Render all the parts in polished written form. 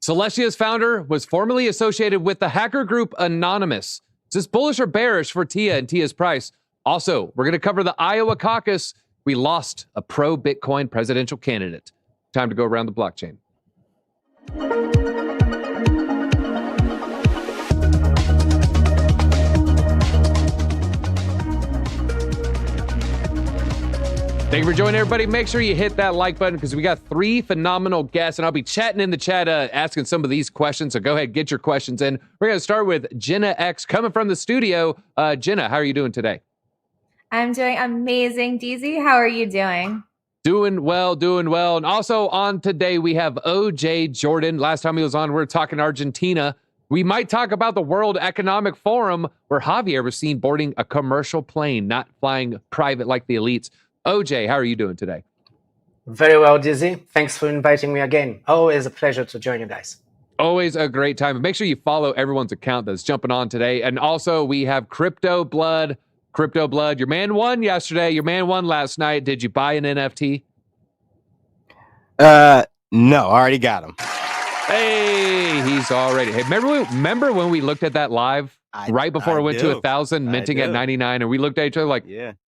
Celestia's founder was formerly associated with the hacker group Anonymous. Is this bullish or bearish for Tia and Tia's price? Also, we're going to cover the Iowa caucus. We lost a pro-Bitcoin presidential candidate. Time to go around the blockchain. Thank you for joining, everybody. Make sure you hit that like button because we got 3 phenomenal guests, and I'll be chatting in the chat, asking some of these questions. So go ahead, get your questions in. We're going to start with Jenna X coming from the studio. Jenna, how are you doing today? I'm doing amazing. DZ, how are you doing? Doing well, doing well. And also on today, we have OJ Jordan. Last time he was on, we were talking Argentina. We might talk about the World Economic Forum, where Javier was seen boarding a commercial plane, not flying private like the elites. OJ, how are you doing today? Very well, Dizzy. Thanks for inviting me again. Always a pleasure to join you guys. Always a great time. Make sure you follow everyone's account that's jumping on today. And also, we have Crypto Blood. Crypto Blood, your man won yesterday. Your man won last night. Did you buy an NFT? No, I already got him. Hey, he's already. Hey, remember when we looked at that live right before it went to 1,000, minting at 99, and we looked at each other like,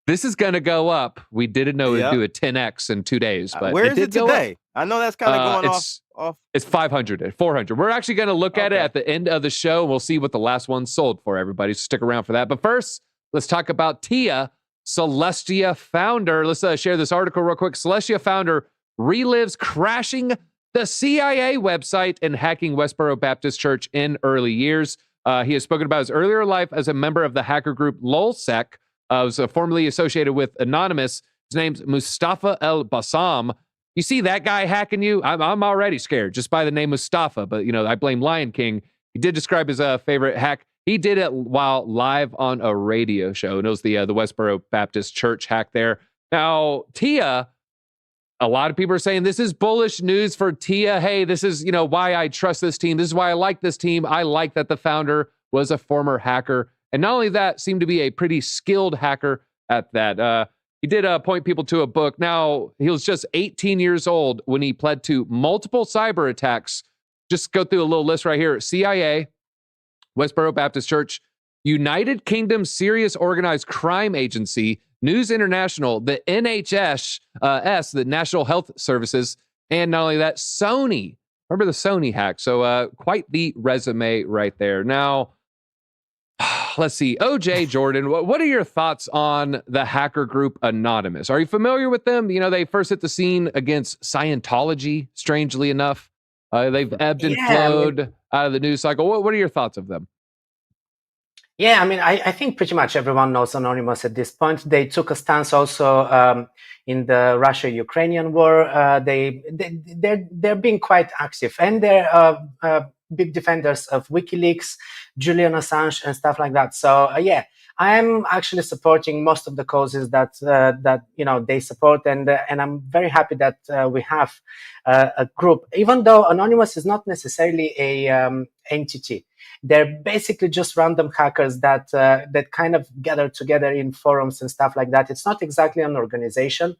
this is going to go up. We didn't know it would do a 10x in 2 days, but where is it today? I know that's kind of going off. It's 500, 400. We're actually going to look at it at the end of the show. We'll see what the last one sold for, everybody. So stick around for that. But first, let's talk about Tia, Celestia founder. Let's share this article real quick. Celestia founder relives crashing the CIA website and hacking Westboro Baptist Church in early years. He has spoken about his earlier life as a member of the hacker group LOLSEC. Was formerly associated with Anonymous. His name's Mustafa El Bassam. You see that guy hacking you? I'm already scared just by the name Mustafa, but I blame Lion King. He did describe his favorite hack. He did it while live on a radio show. And it was the Westboro Baptist Church hack there. Now, Tia, a lot of people are saying this is bullish news for Tia. Hey, this is, why I trust this team. This is why I like this team. I like that the founder was a former hacker. And not only that, seemed to be a pretty skilled hacker at that. He did point people to a book. Now, he was just 18 years old when he pled to multiple cyber attacks. Just go through a little list right here. CIA, Westboro Baptist Church, United Kingdom Serious Organized Crime Agency, News International, the NHS, the National Health Services, and not only that, Sony. Remember the Sony hack? So quite the resume right there. Now, let's see. OJ Jordan, what are your thoughts on the hacker group Anonymous? Are you familiar with them? They first hit the scene against Scientology, strangely enough. They've ebbed and flowed out of the news cycle. What are your thoughts of them? Yeah, I think pretty much everyone knows Anonymous at this point. They took a stance also in the Russia-Ukrainian war. They're being quite active, and they're big defenders of WikiLeaks, Julian Assange, and stuff like that. So yeah, I'm actually supporting most of the causes that they support, and I'm very happy that we have a group, even though Anonymous is not necessarily a entity. They're basically just random hackers that kind of gather together in forums and stuff like that. It's not exactly an organization,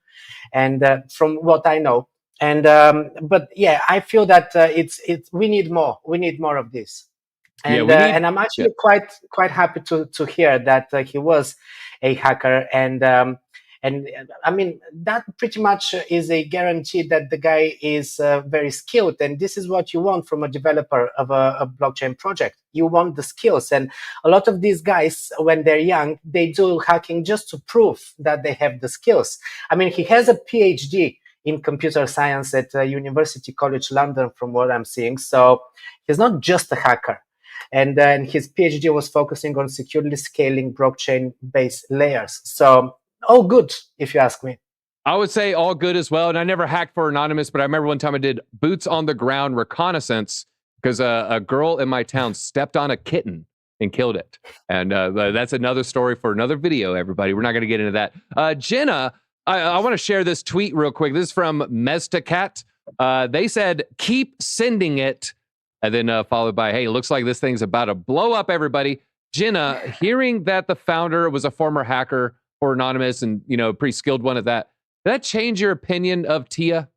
and from what I know, and but yeah, I feel that we need more. We need more of this, and and I'm actually quite happy to hear that he was a hacker, and that pretty much is a guarantee that the guy is very skilled, and this is what you want from a developer of a blockchain project. You want the skills, and a lot of these guys, when they're young, they do hacking just to prove that they have the skills. He has a PhD in computer science at University College London, from what I'm seeing. So he's not just a hacker. And then his PhD was focusing on securely scaling blockchain-based layers. So all good, if you ask me. I would say all good as well. And I never hacked for Anonymous, but I remember one time I did boots on the ground reconnaissance because a girl in my town stepped on a kitten and killed it. And that's another story for another video, everybody. We're not going to get into that. Jenna, I want to share this tweet real quick. This is from Mestacat. They said, keep sending it. And then followed by, hey, it looks like this thing's about to blow up, everybody. Jenna, hearing that the founder was a former hacker for Anonymous and, pretty skilled one at that, did that change your opinion of Tia?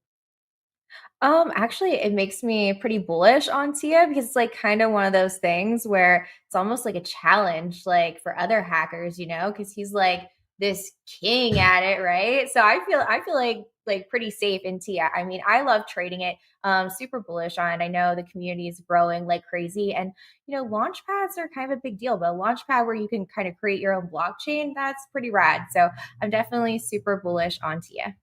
Actually, it makes me pretty bullish on Tia because it's like kind of one of those things where it's almost like a challenge, like for other hackers, because he's like this king at it, right? So I feel like pretty safe in Tia. I mean, I love trading it. Super bullish on it. I know the community is growing like crazy, and launch pads are kind of a big deal. But a launch pad where you can kind of create your own blockchain, that's pretty rad. So I'm definitely super bullish on Tia.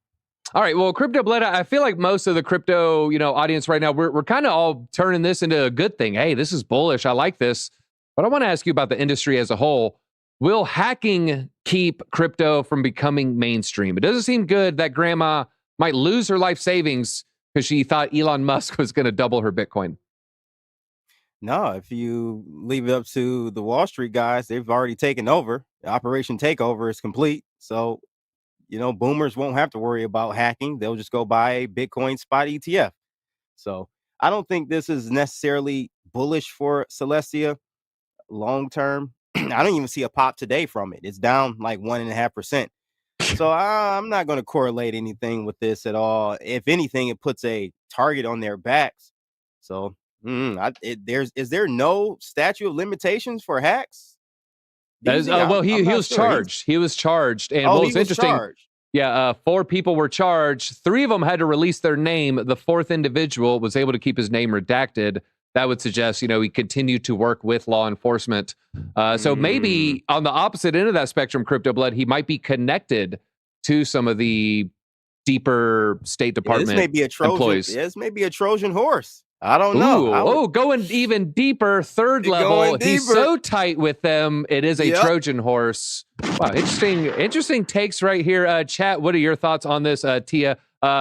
All right. Well, Crypto Blood, I feel like most of the crypto, audience right now, we're kind of all turning this into a good thing. Hey, this is bullish. I like this. But I want to ask you about the industry as a whole. Will hacking keep crypto from becoming mainstream? It doesn't seem good that grandma might lose her life savings because she thought Elon Musk was going to double her Bitcoin. No, if you leave it up to the Wall Street guys, they've already taken over. The Operation Takeover is complete. So boomers won't have to worry about hacking. They'll just go buy a Bitcoin spot ETF. So I don't think this is necessarily bullish for Celestia long term. I don't even see a pop today from it. It's down like 1.5%. So I'm not going to correlate anything with this at all. If anything, it puts a target on their backs. So is there no statute of limitations for hacks? Well, he was charged. He was charged. And what was interesting, charged. Yeah, 4 people were charged. 3 of them had to release their name. The 4th individual was able to keep his name redacted. That would suggest, he continued to work with law enforcement. So maybe on the opposite end of that spectrum, Crypto Blood, he might be connected to some of the deeper State Department this may be a Trojan, employees. This may be a Trojan horse. I don't know. Going even deeper, 3rd level. He's so tight with them. It is a Trojan horse. Wow, interesting takes right here. Chat, what are your thoughts on this, Tia?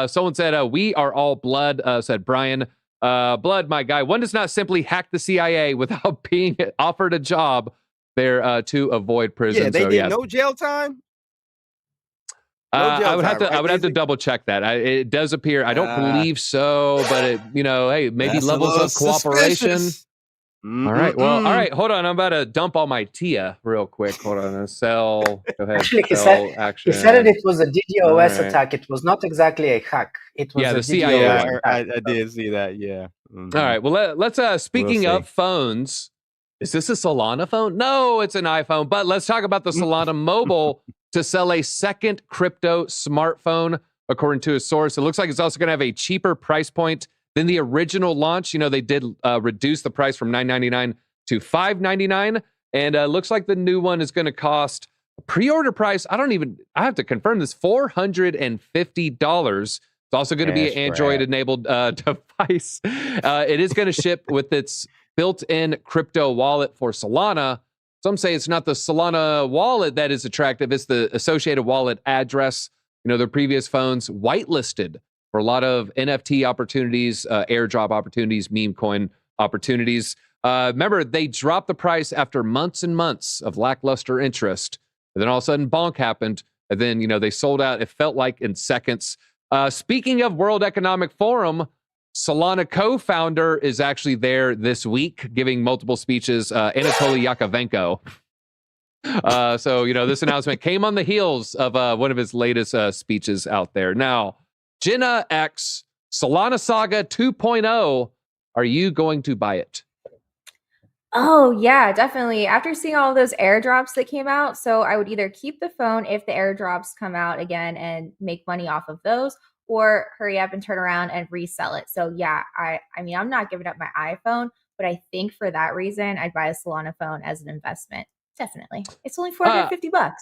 Someone said, we are all blood, said Brian. Blood, my guy. One does not simply hack the CIA without being offered a job there to avoid prison. Yeah, they did no jail time. I would have to double check that. It does appear. I don't believe so, but hey, maybe levels of cooperation. All right. Well, all right. Hold on. I'm about to dump all my Tia real quick. Hold on. Sell. Go ahead. Actually, he said it was a DDoS attack. It was not exactly a hack. It was the CIA. CIA. I did see that. Yeah. All right. Well, let's. Speaking of phones, is this a Solana phone? No, it's an iPhone. But let's talk about the Solana mobile to sell a second crypto smartphone, according to a source. It looks like it's also going to have a cheaper price point than the original launch. They did reduce the price from $9.99 to $5.99, and looks like the new one is going to cost a pre-order price. I have to confirm this, $450. It's also going to be an Android-enabled device. It is going to ship with its built-in crypto wallet for Solana. Some say it's not the Solana wallet that is attractive. It's the associated wallet address. Their previous phones whitelisted for a lot of NFT opportunities, airdrop opportunities, meme coin opportunities. Remember, they dropped the price after months and months of lackluster interest. And then all of a sudden, bonk happened. And then, they sold out, it felt like, in seconds. Speaking of World Economic Forum, Solana co-founder is actually there this week, giving multiple speeches. Anatoly Yakovenko. So this announcement came on the heels of one of his latest speeches out there. Now, Jenna X, Solana Saga 2.0. Are you going to buy it? Oh, yeah, definitely. After seeing all those airdrops that came out, so I would either keep the phone if the airdrops come out again and make money off of those, or hurry up and turn around and resell it. So yeah, I mean, I'm not giving up my iPhone, but I think for that reason, I'd buy a Solana phone as an investment. Definitely. It's only $450.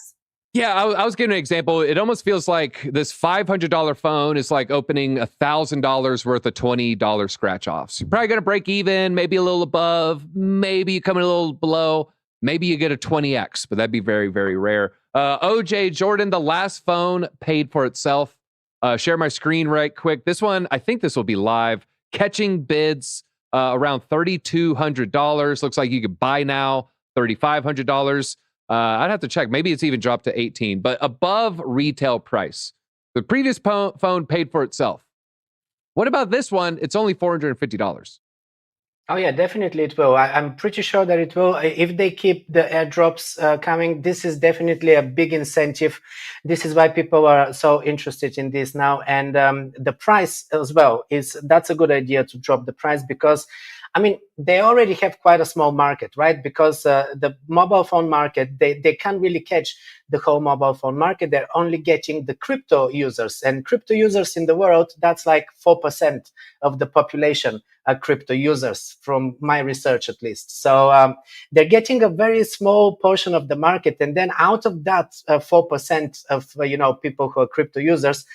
Yeah, I was giving an example. It almost feels like this $500 phone is like opening $1,000 worth of $20 scratch offs. You're probably going to break even, maybe a little above, maybe you come in a little below, maybe you get a 20x, but that'd be very, very rare. OJ Jordan, the last phone paid for itself. Share my screen right quick. This one, I think this will be live. Catching bids around $3,200. Looks like you could buy now $3,500. I'd have to check. Maybe it's even dropped to 18, but above retail price. The previous phone paid for itself. What about this one? It's only $450. Oh yeah, definitely it will. I'm pretty sure that it will. If they keep the airdrops coming, this is definitely a big incentive. This is why people are so interested in this now. And the price as well that's a good idea to drop the price because, I mean, they already have quite a small market, right? Because the mobile phone market, they can't really catch the whole mobile phone market. They're only getting the crypto users, and crypto users in the world, that's like 4% of the population. Crypto users from my research at least. So they're getting a very small portion of the market, and then out of that 4% of people who are crypto users,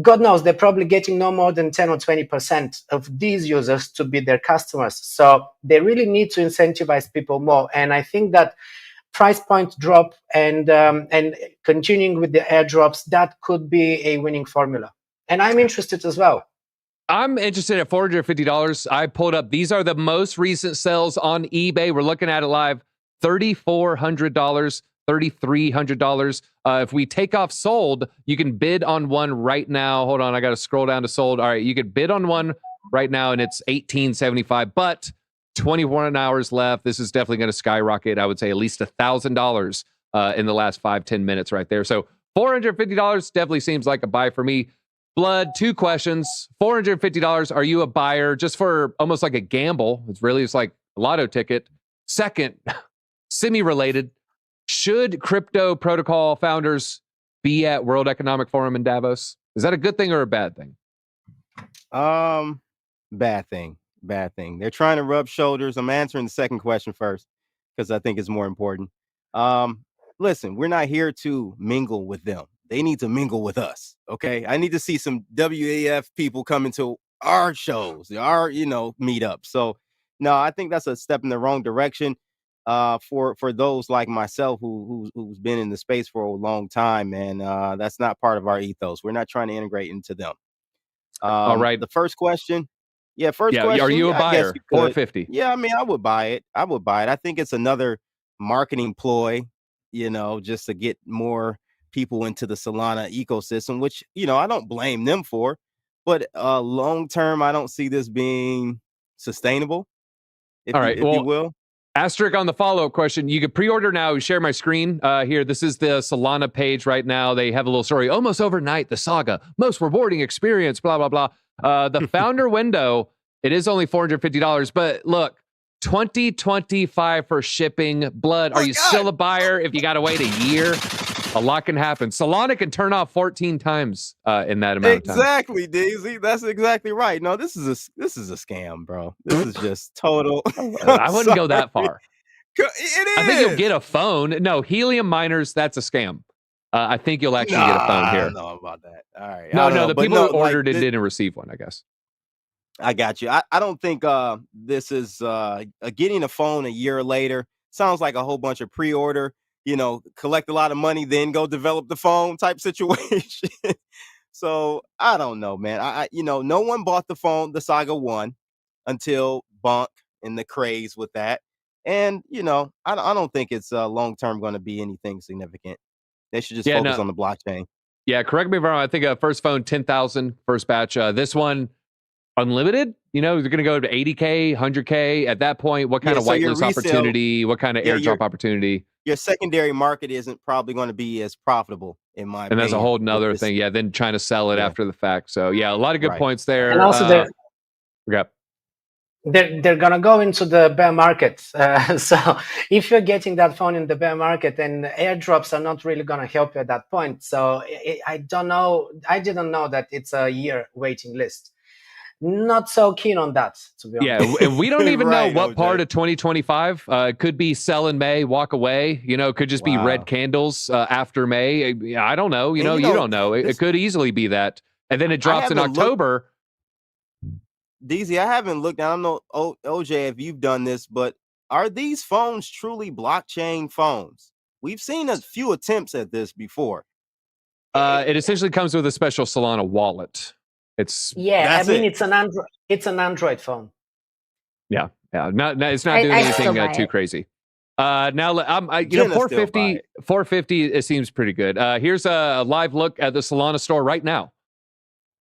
God knows they're probably getting no more than 10 or 20% of these users to be their customers. So they really need to incentivize people more. And I think that price point drop and continuing with the airdrops, that could be a winning formula. And I'm interested as well. I'm interested at $450. I pulled up. These are the most recent sales on eBay. We're looking at it live. $3,400, $3,300. If we take off sold, you can bid on one right now. Hold on, I got to scroll down to sold. All right, you could bid on one right now, and it's $1,875. But 21 hours left. This is definitely going to skyrocket. I would say at least $1,000 in the last 5-10 minutes right there. So $450 definitely seems like a buy for me. Blood, 2 questions. $450. Are you a buyer just for almost like a gamble? It's like a lotto ticket. Second, semi-related. Should crypto protocol founders be at World Economic Forum in Davos? Is that a good thing or a bad thing? Bad thing. Bad thing. They're trying to rub shoulders. I'm answering the second question first because I think it's more important. Listen, we're not here to mingle with them. They need to mingle with us. Okay. I need to see some WAF people coming to our shows, our, meetups. So no, I think that's a step in the wrong direction. For those like myself who's been in the space for a long time, and that's not part of our ethos. We're not trying to integrate into them. All right. The first question. Yeah, question. Are you a buyer? $450. Yeah, I mean, I would buy it. I think it's another marketing ploy, just to get more people into the Solana ecosystem, which, I don't blame them for. But long term, I don't see this being sustainable. If you will. Asterisk on the follow-up question. You can pre-order now. Share my screen here. This is the Solana page right now. They have a little story. Almost overnight, the saga. Most rewarding experience, blah, blah, blah. The founder window, it is only $450. But look, $20.25 for shipping. Blood, are you still a buyer if you got to wait a year? A lot can happen. Solana can turn off 14 times in that amount of time. Exactly, Daisy. That's exactly right. No, this is a scam, bro. This is just total. I wouldn't go that far. It is. I think you'll get a phone. No, helium miners, that's a scam. I think you'll actually get a phone here. I don't know about that. All right. No, the people who ordered it didn't receive one, I guess. I got you. I don't think this is getting a phone a year later. Sounds like a whole bunch of pre-order, collect a lot of money, then go develop the phone type situation. So I don't know, man. I no one bought the phone, the Saga 1, until Bonk and the craze with that. And, I don't think it's long-term going to be anything significant. They should just focus on the blockchain. Yeah, correct me if I'm wrong. I think first phone, 10,000, first batch. This one, unlimited? They're going to go to 80K, 100K. At that point, what kind of whitelist opportunity? What kind of airdrop opportunity? Your secondary market isn't probably going to be as profitable, in my opinion. And that's a whole nother thing. Yeah, then trying to sell it after the fact. So, yeah, a lot of good points there. And also, they're going to go into the bear market. So if you're getting that phone in the bear market, then airdrops are not really going to help you at that point. So I don't know. I didn't know that it's a year waiting list. Not so keen on that, to be honest. Yeah, and we don't even know what part of 2025. It could be sell in May, walk away. It could just be red candles after May. I don't know. You don't know. It could easily be that. And then it drops in October. DZ, I haven't looked. I don't know, OJ, if you've done this, but are these phones truly blockchain phones? We've seen a few attempts at this before. It essentially comes with a special Solana wallet. It's an Android phone. Yeah. It's not doing anything too crazy. Now I'm 450. It seems pretty good. Here's a live look at the Solana store right now.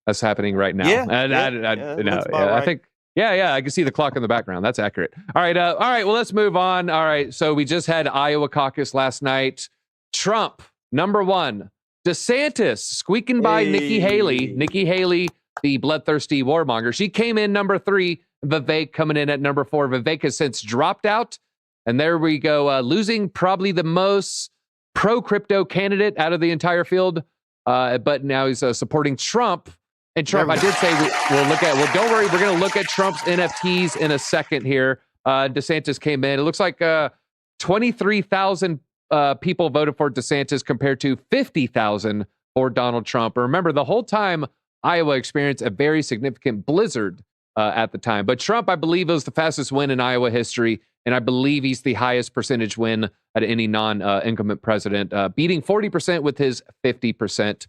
That's happening right now. Yeah, I think Yeah, I can see the clock in the background. That's accurate. All right, well, let's move on. All right, so we just had Iowa caucus last night. Trump, number one. DeSantis, squeaking by Nikki Haley. Nikki Haley, the bloodthirsty warmonger. She came in number 3. Vivek coming in at number 4. Vivek has since dropped out. And there we go, losing probably the most pro-crypto candidate out of the entire field. But now he's supporting Trump. And Trump, I did say we'll look at, well, don't worry, we're going to look at Trump's NFTs in a second here. DeSantis came in. It looks like 23,000 people voted for DeSantis compared to 50,000 for Donald Trump. Remember, the whole time, Iowa experienced a very significant blizzard at the time. But Trump, I believe, was the fastest win in Iowa history. And I believe he's the highest percentage win at any non-incumbent president, beating 40% with his 50%.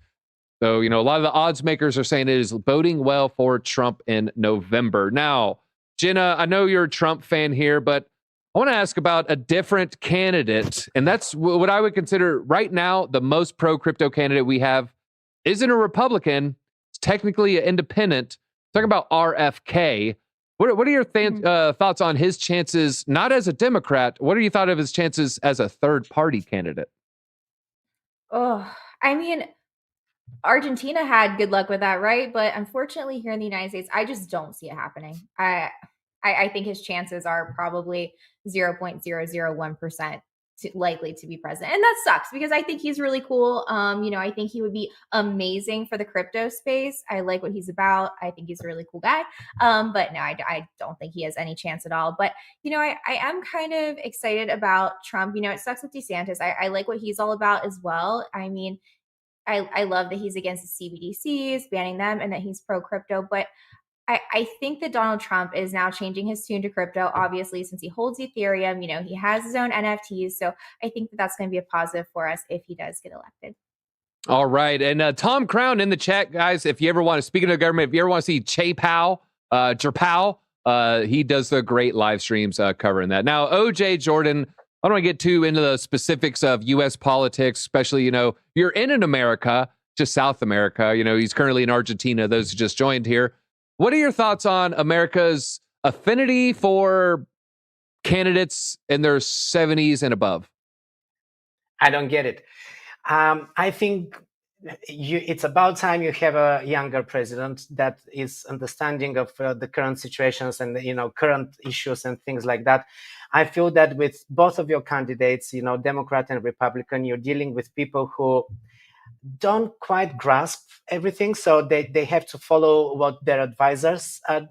So, a lot of the odds makers are saying it is boding well for Trump in November. Now, Jenna, I know you're a Trump fan here, but I want to ask about a different candidate. And that's what I would consider right now the most pro-crypto candidate we have isn't a Republican. It's technically an independent. Talking about RFK. What are your thoughts on his chances, not as a Democrat? What are you thought of his chances as a third-party candidate? Oh, I mean, Argentina had good luck with that, right? But unfortunately, here in the United States, I just don't see it happening. I think his chances are probably 0.001% likely to be president. And that sucks because I think he's really cool. I think he would be amazing for the crypto space. I like what he's about. I think he's a really cool guy. But no, I don't think he has any chance at all. But, I am kind of excited about Trump. It sucks with DeSantis. I like what he's all about as well. I mean, I love that he's against the CBDCs, banning them, and that he's pro-crypto. But I think that Donald Trump is now changing his tune to crypto, obviously, since he holds Ethereum. He has his own NFTs. So I think that that's going to be a positive for us if he does get elected. All right. And Tom Crown in the chat, guys, if you ever want to, speaking of the government, if you ever want to see Jerpow, he does the great live streams covering that. Now, OJ Jordan, I don't want to get too into the specifics of U.S. politics, especially, you're in America, just South America. He's currently in Argentina, those who just joined here. What are your thoughts on America's affinity for candidates in their 70s and above? I don't get it. I think it's about time you have a younger president that is understanding of the current situations and current issues and things like that. I feel that with both of your candidates, Democrat and Republican, you're dealing with people who don't quite grasp everything, so they have to follow what their advisors are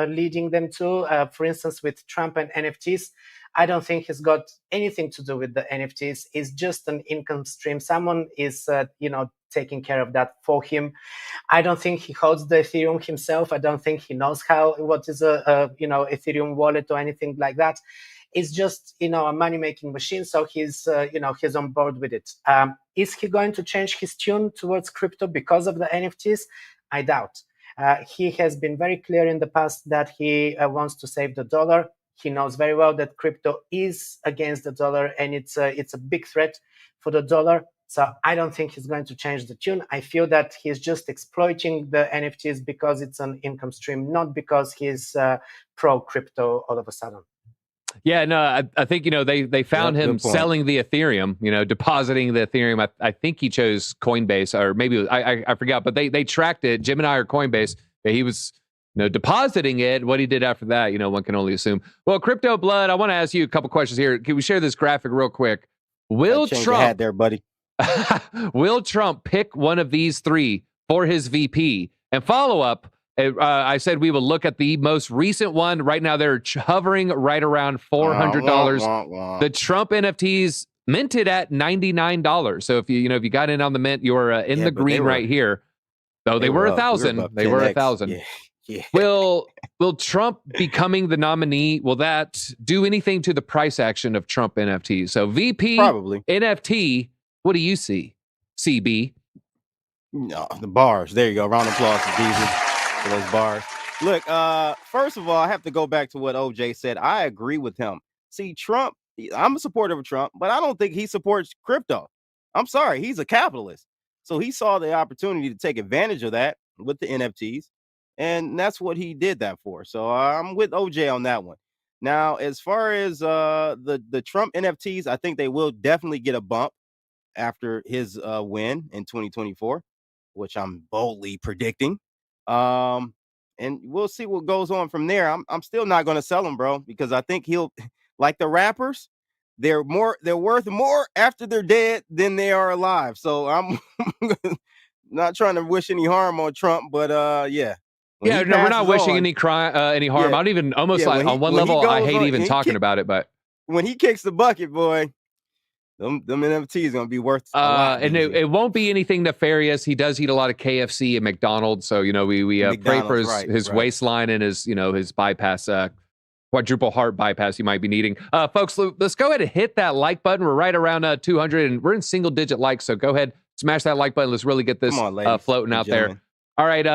leading them to. For instance, with Trump and NFTs, I don't think he's got anything to do with the NFTs. It's just an income stream. Someone is taking care of that for him. I don't think he holds the Ethereum himself. I don't think he knows what is a Ethereum wallet or anything like that. It's just a money-making machine. So he's on board with it. Is he going to change his tune towards crypto because of the NFTs? I doubt. He has been very clear in the past that he wants to save the dollar. He knows very well that crypto is against the dollar, and it's a big threat for the dollar. So I don't think he's going to change the tune. I feel that he's just exploiting the NFTs because it's an income stream, not because he's pro-crypto all of a sudden. Yeah, no, I think, they found him selling the Ethereum, depositing the Ethereum. I think he chose Coinbase, or maybe I forgot, but they tracked it, Gemini or Coinbase. He was, depositing it. What he did after that, one can only assume. Well, Crypto Blood, I want to ask you a couple questions here. Can we share this graphic real quick? Will Trump, there, buddy. Will Trump pick one of these three for his VP? And follow up, I said we will look at the most recent one. Right now, they're hovering right around $400. The Trump NFTs minted at $99. So if you got in on the mint, you're in the green right here. Though they were 1,000. They were 1,000. Yeah. Will Trump becoming the nominee, will that do anything to the price action of Trump NFTs? So VP, probably. NFT, what do you see? CB? No, the bars. There you go. Round of applause to Jesus for those bars. Look, first of all, I have to go back to what OJ said. I agree with him. See, Trump, I'm a supporter of Trump, but I don't think he supports crypto. I'm sorry. He's a capitalist. So he saw the opportunity to take advantage of that with the NFTs. and that's what he did that for. So I'm with OJ on that one. Now, as far as the Trump NFTs, I think they will definitely get a bump after his win in 2024, which I'm boldly predicting. And we'll see what goes on from there. I'm still not going to sell him, bro, because I think he'll, like the rappers, they're worth more after they're dead than they are alive. So I'm not trying to wish any harm on Trump, but yeah. Yeah, no, we're not wishing any harm. Yeah. I don't even almost like on one level, I hate even talking about it, but when he kicks the bucket, boy, them NFTs gonna be worth a lot. And it won't be anything nefarious. He does eat a lot of KFC and McDonald's, so we pray for his waistline and his his bypass, quadruple heart bypass he might be needing. Folks, let's go ahead and hit that like button. We're right around 200, and we're in single digit likes, so go ahead, smash that like button. Let's really get this floating out there. All right,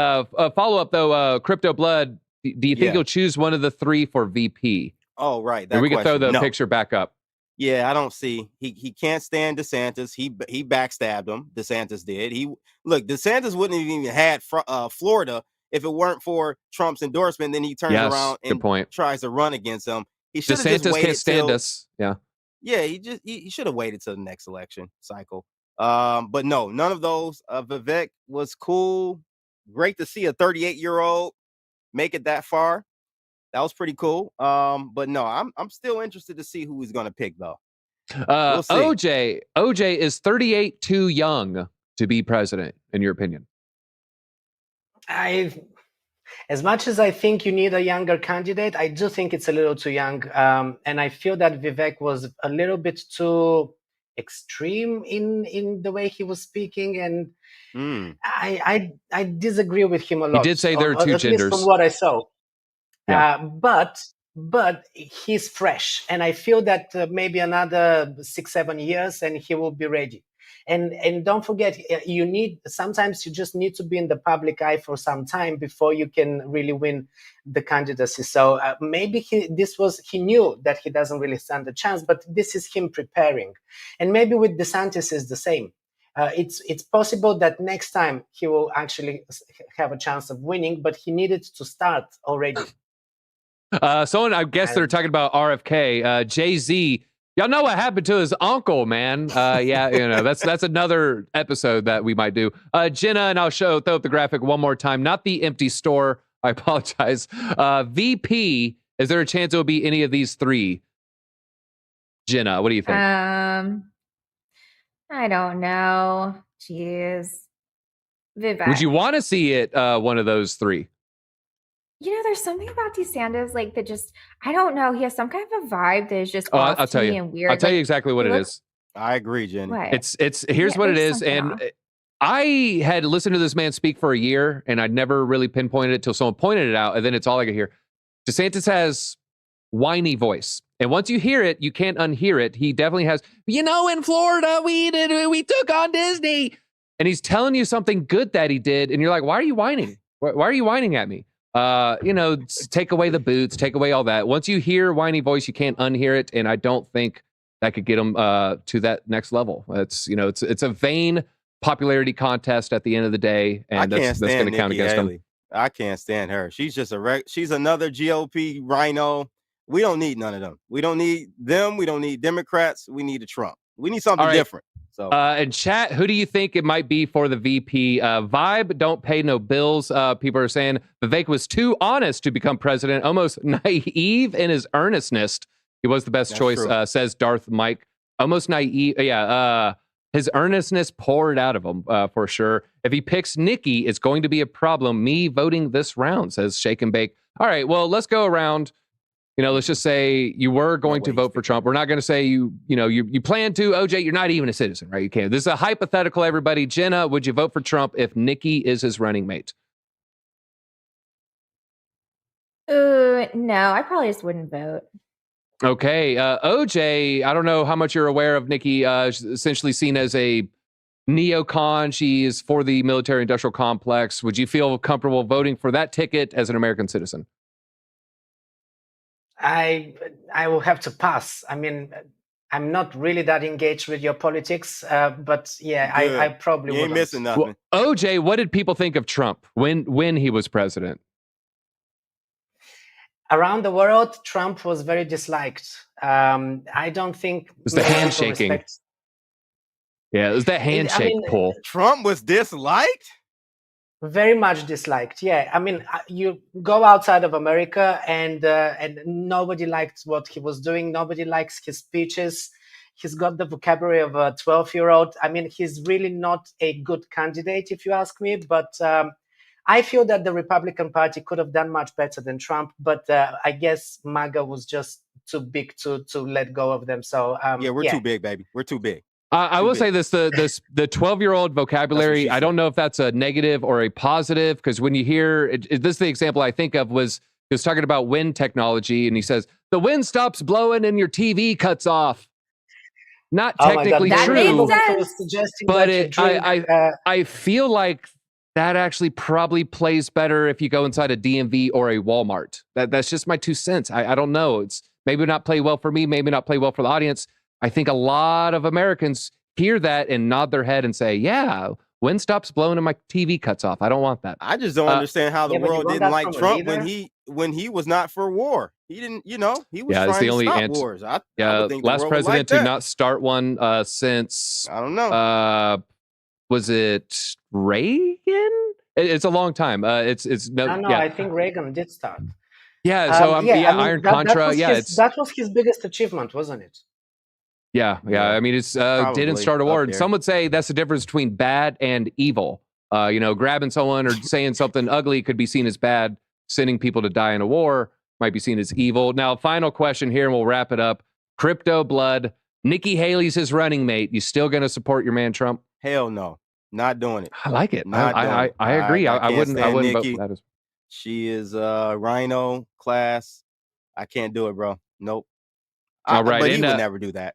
follow up though, Crypto Blood. Do you think you'll choose one of the three for VP? Oh, right. And we can throw the picture back up. Yeah, I don't see. He can't stand DeSantis. He backstabbed him. DeSantis did. DeSantis wouldn't have even had Florida if it weren't for Trump's endorsement. Then he turns around and tries to run against him. He should have just waited. Can't stand us. Yeah. Yeah, he should have waited till the next election cycle. But no, none of those. Vivek was cool. Great to see a 38-year-old make it that far. That was pretty cool. But no, I'm still interested to see who he's going to pick, though. We'll see. OJ is 38 too young to be president, in your opinion? As much as I think you need a younger candidate, I do think it's a little too young. And I feel that Vivek was a little bit too extreme in the way he was speaking, and I disagree with him a lot. He did say there are two genders from what I saw. Yeah. But he's fresh, and I feel that maybe another 6-7 years and he will be ready. And don't forget, sometimes you just need to be in the public eye for some time before you can really win the candidacy. So maybe he knew that he doesn't really stand a chance, but this is him preparing. And maybe with DeSantis is the same. It's possible that next time he will actually have a chance of winning, but he needed to start already. Someone, I guess they're talking about RFK. Jay-Z, y'all know what happened to his uncle, man. Yeah, that's another episode that we might do. Jenna, and I'll throw up the graphic one more time. Not the empty store. I apologize. VP, is there a chance it will be any of these three? Jenna, what do you think? I don't know. Jeez. Vivek. Would you want to see it one of those three? There's something about DeSantis that just, I don't know. He has some kind of a vibe that is just off to me and weird. I'll tell you exactly what it is. I agree, Jenny. What? Here's what it is. And I had listened to this man speak for a year, and I'd never really pinpointed it till someone pointed it out, and then it's all I could hear. DeSantis has whiny voice. And once you hear it, you can't unhear it. He definitely has, in Florida, we took on Disney. And he's telling you something good that he did. And you're like, why are you whining? Why are you whining at me? Take away the boots, take away all that. Once you hear whiny voice, you can't unhear it. And I don't think that could get him to that next level. It's a vain popularity contest at the end of the day. And that's going to count against him. I can't stand her. She's just she's another GOP rhino. We don't need none of them. We don't need them. We don't need Democrats. We need a Trump. We need something different. So, in chat, who do you think it might be for the VP? Vibe, don't pay no bills. People are saying Vivek was too honest to become president, almost naive in his earnestness. He was the best choice, says Darth Mike. Almost naive. Yeah, his earnestness poured out of him for sure. If he picks Nikki, it's going to be a problem. Me voting this round, says Shake and Bake. All right, well, let's go around. Let's just say you were going to vote for Trump. We're not going to say you plan to. OJ, you're not even a citizen, right? You can't. This is a hypothetical, everybody. Jenna, would you vote for Trump if Nikki is his running mate? No, I probably just wouldn't vote. Okay. OJ, I don't know how much you're aware of Nikki. She's essentially seen as a neocon. She is for the military-industrial complex. Would you feel comfortable voting for that ticket as an American citizen? I will have to pass. I mean, I'm not really that engaged with your politics, but yeah, I probably you ain't missing nothing. Well, OJ, what did people think of Trump when he was president? Around the world, Trump was very disliked. I don't think It's the many people handshaking. respect- Yeah, it was that handshake pull. Trump was disliked? Very much disliked. Yeah, I mean, you go outside of America, and nobody liked what he was doing. Nobody likes his speeches. He's got the vocabulary of a 12-year-old. I mean, he's really not a good candidate, if you ask me. But I feel that the Republican Party could have done much better than Trump. But I guess MAGA was just too big to let go of them. So Yeah, we're too big, baby. We're too big. I will say this: the 12-year-old vocabulary. I don't know if that's a negative or a positive, because when you hear this is the example I think of was he was talking about wind technology, and he says the wind stops blowing and your TV cuts off. Not technically that true, makes sense. but I feel like that actually probably plays better if you go inside a DMV or a Walmart. That's just my 2 cents. I don't know. It's maybe not play well for me, maybe not play well for the audience. I think a lot of Americans hear that and nod their head and say, yeah, wind stops blowing and my TV cuts off. I don't want that. I just don't understand how the world didn't like Trump when he was not for war. He didn't, he was trying to stop wars. I would think last president like to not start one since, I don't know. Was it Reagan? It's a long time. It's no. No, I think Reagan did start. Yeah. So Iron Contra. That was his biggest achievement, wasn't it? Yeah. I mean, it's didn't start a war. And some would say that's the difference between bad and evil. Grabbing someone or saying something ugly could be seen as bad. Sending people to die in a war might be seen as evil. Now, final question here, and we'll wrap it up. Crypto blood. Nikki Haley's his running mate. You still going to support your man Trump? Hell no, not doing it. I like it. I agree. I wouldn't vote for that. She is Rhino class. I can't do it, bro. Nope. All right, but he would never do that.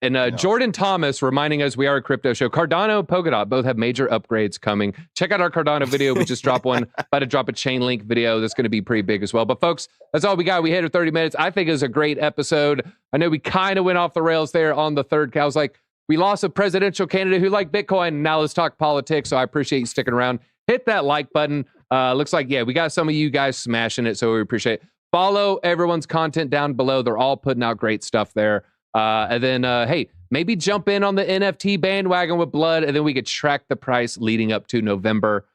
And Jordan Thomas reminding us we are a crypto show. Cardano, Polkadot both have major upgrades coming. Check out our Cardano video. We just dropped one. About to drop a chain link video that's going to be pretty big as well. But folks, that's all we got. We hit our 30 minutes. I think it was a great episode. I know we kind of went off the rails there on the third. I was like, we lost a presidential candidate who liked Bitcoin. Now let's talk politics. So I appreciate you sticking around. Hit that like button. Looks like, we got some of you guys smashing it. So we appreciate it. Follow everyone's content down below. They're all putting out great stuff there. And then, hey, maybe jump in on the NFT bandwagon with Blood, and then we could track the price leading up to November.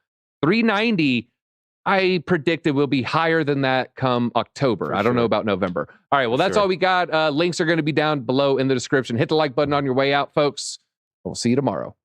390, I predicted will be higher than that come October. I don't know about November. All right, well, that's all we got. Links are going to be down below in the description. Hit the like button on your way out, folks. We'll see you tomorrow.